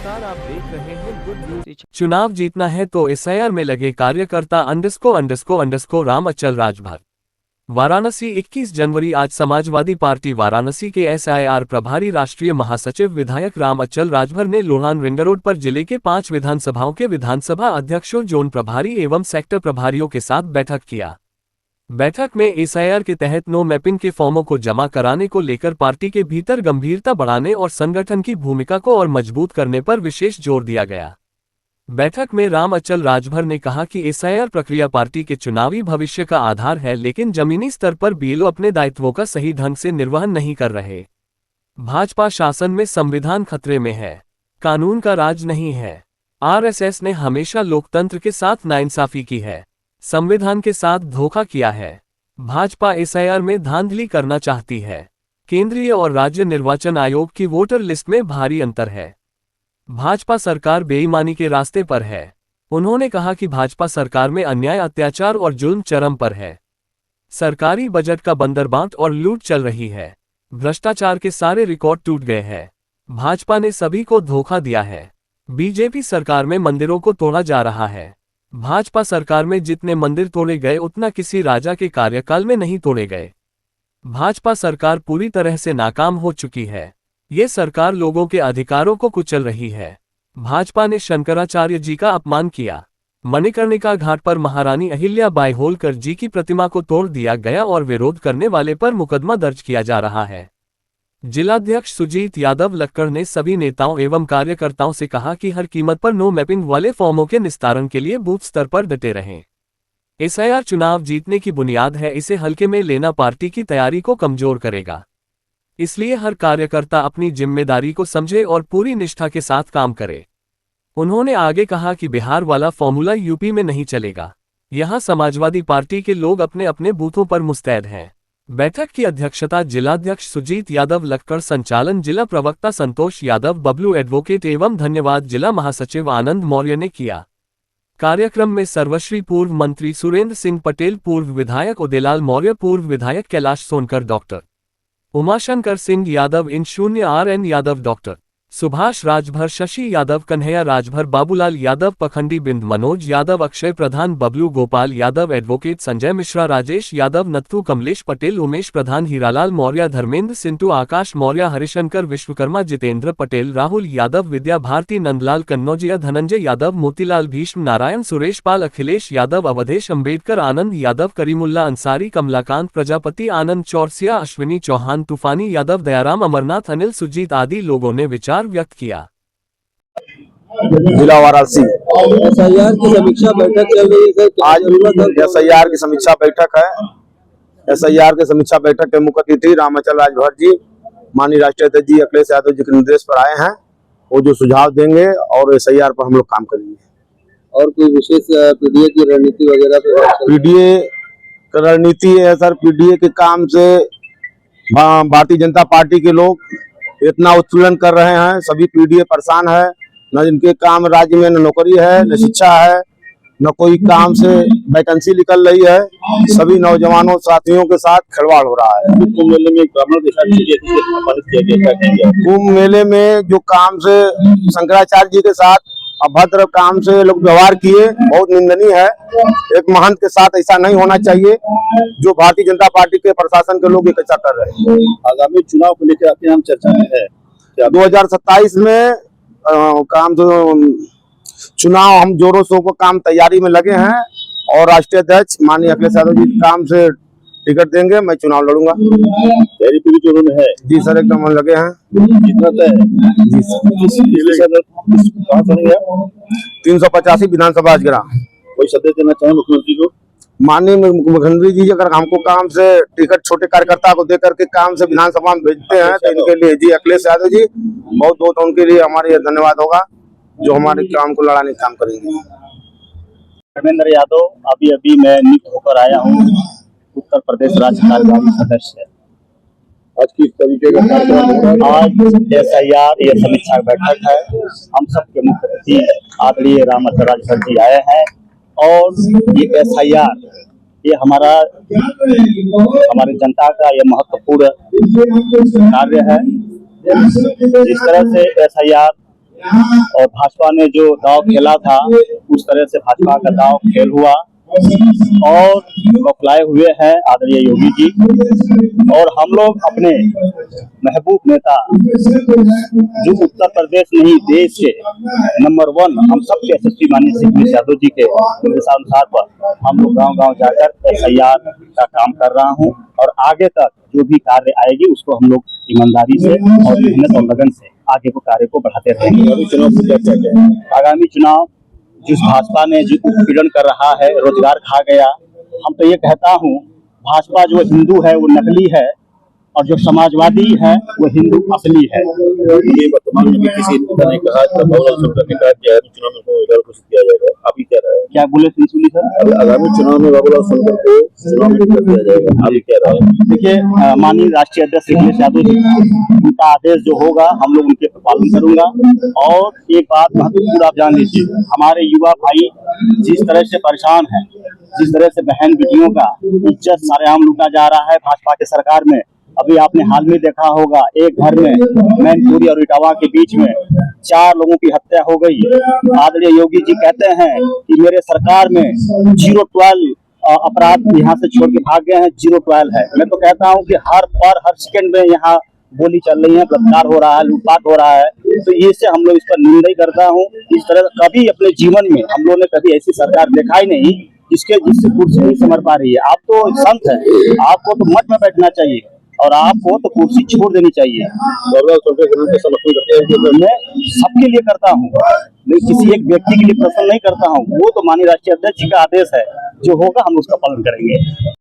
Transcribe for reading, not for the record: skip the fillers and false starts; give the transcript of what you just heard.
नमस्कार, आप देख रहे हैं गुड न्यूज। चुनाव जीतना है तो एसआईआर में लगे कार्यकर्ता _ राम अचल राजभर। वाराणसी 21 जनवरी। आज समाजवादी पार्टी वाराणसी के एसआईआर प्रभारी राष्ट्रीय महासचिव विधायक राम अचल राजभर ने लोहान रिंग रोड पर जिले के 5 विधानसभाओं के विधानसभा अध्यक्षों, जोन प्रभारी एवं सेक्टर प्रभारियों के साथ बैठक किया। बैठक में एसआईआर के तहत नो मैपिंग के फॉर्मों को जमा कराने को लेकर पार्टी के भीतर गंभीरता बढ़ाने और संगठन की भूमिका को और मजबूत करने पर विशेष जोर दिया गया। बैठक में राम अचल राजभर ने कहा कि एसआईआर प्रक्रिया पार्टी के चुनावी भविष्य का आधार है, लेकिन जमीनी स्तर पर बीएलओ अपने दायित्वों का सही ढंग से निर्वहन नहीं कर रहे। भाजपा शासन में संविधान खतरे में है, कानून का राज नहीं है। आरएसएस ने हमेशा लोकतंत्र के साथ नाइंसाफी की है, संविधान के साथ धोखा किया है। भाजपा एसआईआर में धांधली करना चाहती है। केंद्रीय और राज्य निर्वाचन आयोग की वोटर लिस्ट में भारी अंतर है। भाजपा सरकार बेईमानी के रास्ते पर है। उन्होंने कहा कि भाजपा सरकार में अन्याय, अत्याचार और जुल्म चरम पर है। सरकारी बजट का बंदरबांट और लूट चल रही है। भ्रष्टाचार के सारे रिकॉर्ड टूट गए हैं। भाजपा ने सभी को धोखा दिया है। बीजेपी सरकार में मंदिरों को तोड़ा जा रहा है। भाजपा सरकार में जितने मंदिर तोड़े गए उतना किसी राजा के कार्यकाल में नहीं तोड़े गए। भाजपा सरकार पूरी तरह से नाकाम हो चुकी है। ये सरकार लोगों के अधिकारों को कुचल रही है। भाजपा ने शंकराचार्य जी का अपमान किया। मणिकर्णिका घाट पर महारानी अहिल्याबाई होलकर जी की प्रतिमा को तोड़ दिया गया और विरोध करने वाले पर मुकदमा दर्ज किया जा रहा है। जिलाध्यक्ष सुजीत यादव लक्कड़ ने सभी नेताओं एवं कार्यकर्ताओं से कहा कि हर कीमत पर नो मैपिंग वाले फॉर्मों के निस्तारण के लिए बूथ स्तर पर डटे रहें। एसआईआर चुनाव जीतने की बुनियाद है, इसे हल्के में लेना पार्टी की तैयारी को कमजोर करेगा। इसलिए हर कार्यकर्ता अपनी जिम्मेदारी को समझे और पूरी निष्ठा के साथ काम करे। उन्होंने आगे कहा कि बिहार वाला फॉर्मूला यूपी में नहीं चलेगा। यहां समाजवादी पार्टी के लोग अपने अपने बूथों पर मुस्तैद हैं। बैठक की अध्यक्षता जिलाध्यक्ष सुजीत यादव लक्कड़, संचालन जिला प्रवक्ता संतोष यादव, बबलू एडवोकेट एवं धन्यवाद जिला महासचिव आनंद मौर्य ने किया। कार्यक्रम में सर्वश्री पूर्व मंत्री सुरेंद्र सिंह पटेल, पूर्व विधायक उदयलाल मौर्य, पूर्व विधायक कैलाश सोनकर, डॉक्टर उमाशंकर सिंह यादव, इन 0RN यादव, डॉक्टर सुभाष राजभर, शशि यादव, कन्हैया राजभर, बाबूलाल यादव, पखंडी बिंद, मनोज यादव, अक्षय प्रधान, बबलू गोपाल यादव, एडवोकेट संजय मिश्रा, राजेश यादव, नत्थू, कमलेश पटेल, उमेश प्रधान, हीरालाल मौर्य, धर्मेंद्र सिंटू, आकाश मौर्य, हरिशंकर विश्वकर्मा, जितेंद्र पटेल, राहुल यादव, विद्या भारती, नंदलाल कन्नौजिया, धनंजय यादव, मोतीलाल भीष्म, नारायण, सुरेश पाल, अखिलेश यादव, अवधेश अंबेडकर, आनंद यादव, करीमुल्ला अंसारी, कमलाकांत प्रजापति, आनंद चौरसिया, अश्विनी चौहान, तूफानी यादव, दयाराम, अमरनाथ, अनिल, सुजीत आदि लोगों ने विचार व्यक्त किया। जिला वाराणसी एसआईआर की समीक्षा बैठक चल रही है। आज एसआईआर की समीक्षा बैठक है। एसआईआर की समीक्षा बैठक के मुख्य अतिथि राम अचल राजभर जी, माननीय राष्ट्रीय अध्यक्ष जी अखिलेश यादव जी के निर्देश पर आए हैं। वो जो सुझाव देंगे और एसआईआर पर हम लोग काम करेंगे। और कोई विशेष पीडीए की रणनीति वगैरह? पीडीए की रणनीति है सर। पीडीए के काम से भारतीय जनता पार्टी के लोग इतना उत्पीड़न कर रहे हैं। सभी पीडीए परेशान है। न इनके काम राज्य में न नौकरी है, न शिक्षा है, न कोई काम से वैकेंसी निकल रही है। सभी नौजवानों साथियों के साथ खिलवाड़ हो रहा है। कुंभ मेले में कुंभ मेले में जो काम से शंकराचार्य जी के साथ अभद्र काम से लोग व्यवहार किए, बहुत निंदनीय है। एक महंत के साथ ऐसा नहीं होना चाहिए। जो भारतीय जनता पार्टी के प्रशासन के लोग ऐसा कर रहे हैं। आगामी चुनाव को लेकर आपके नाम चर्चा में है। 2027 में काम तो चुनाव हम जोरों शोरों पर काम तैयारी में लगे हैं और राष्ट्रीय अध्यक्ष माननीय अखिलेश यादव जी काम से टिकट देंगे, मैं चुनाव लड़ूंगा। तैयारी पूरी जोरों में है जी सर, एकदम लगे हैं। कितना तय है? जी सर, 385 विधानसभा अजगरा। कोई संदेश देना चाहे मुख्यमंत्री को? माननीय मुख्यमंत्री जी अगर हमको काम से टिकट छोटे कार्यकर्ता को देकर के काम से विधानसभा में भेजते हैं तो इनके लिए जी अखिलेश यादव जी बहुत बहुत उनके लिए हमारे धन्यवाद होगा, जो हमारे काम को लड़ाने का काम करेंगे। धर्मेंद्र यादव, अभी मैं नियुक्त होकर आया हूँ, उत्तर प्रदेश राज्य कार्यकारी सदस्य। आज किस तरीके का कार्यक्रम? आज एसआईआर ये समीक्षा बैठक है। हम सबके मुख्य अतिथि आदरणीय राम अचल राजभर जी आए हैं और ये एसआईआर ये हमारी जनता का ये महत्वपूर्ण कार्य है। जिस तरह से एसआईआर और भाजपा ने जो दाव खेला था उस तरह से भाजपा का दाव खेल हुआ और बौखलाए हुए हैं आदरणीय योगी जी। और हम लोग अपने महबूब नेता जो उत्तर प्रदेश नहीं देश के नंबर 1 हम सबके यशस्वी माननीय श्री अखिलेश यादव जी के निर्देशानुसार पर हम लोग गांव-गांव जाकर SIR का काम कर रहा हूं और आगे तक जो भी कार्य आएगी उसको हम लोग ईमानदारी से और मेहनत और लगन से आगे को कार्य को बढ़ाते रहेंगे। आगामी चुनाव जिस भाजपा ने जो उत्पीड़न कर रहा है, रोजगार खा गया, हम तो ये कहता हूँ भाजपा जो हिंदू है वो नकली है और जो समाजवादी है वो हिंदू असली है। ये वर्तमान में किसी नेता ने कहा था, बाबूलाल सोनकर ने कहा कि आगामी चुनाव में उम्मीदवार घोषित किया जाएगा, अभी क्या रहा है? क्या बोले सुनी सर? अब आगामी चुनाव में बाबूलाल सोनकर को चुनाव में कर दिया जाएगा, अभी क्या रहा है? देखिए माननीय राष्ट्रीय अध्यक्ष अखिलेश यादव जी उनका आदेश जो होगा हम लोग उनके पालन करूंगा। और एक बात महत्वपूर्ण आप जान लीजिए, हमारे युवा भाई जिस तरह से परेशान है, जिस तरह से बहन बेटियों का इज्जत सरेआम लूटा जा रहा है भाजपा के सरकार में। अभी आपने हाल में देखा होगा एक घर में मैनपुरी और इटावा के बीच में 4 लोगों की हत्या हो गई। आदरणीय योगी जी कहते हैं कि मेरे सरकार में 0-12 अपराध यहाँ से छोड़ के भाग गए हैं, 0-12 है। मैं तो कहता हूँ कि हर सेकंड में यहाँ गोली चल रही है, बलात्कार हो रहा है, लूटपाट हो रहा है। तो ये से हम लोग इस पर निंदा ही करता हूँ। इस तरह कभी अपने जीवन में हम लोगों ने कभी ऐसी सरकार देखा ही नहीं जिससे कुर्सी नहीं संभल पा रही है। आप तो संत हैं, आपको तो मठ में बैठना चाहिए और आपको तो कुर्सी छोड़ देनी चाहिए। बाबूलाल सोनकर के नाम का समर्थन करते हैं कि मैं सबके लिए करता हूँ, मैं किसी एक व्यक्ति के लिए पसंद नहीं करता हूँ। वो तो माननीय राष्ट्रीय अध्यक्ष जी का आदेश है, जो होगा हम उसका पालन करेंगे।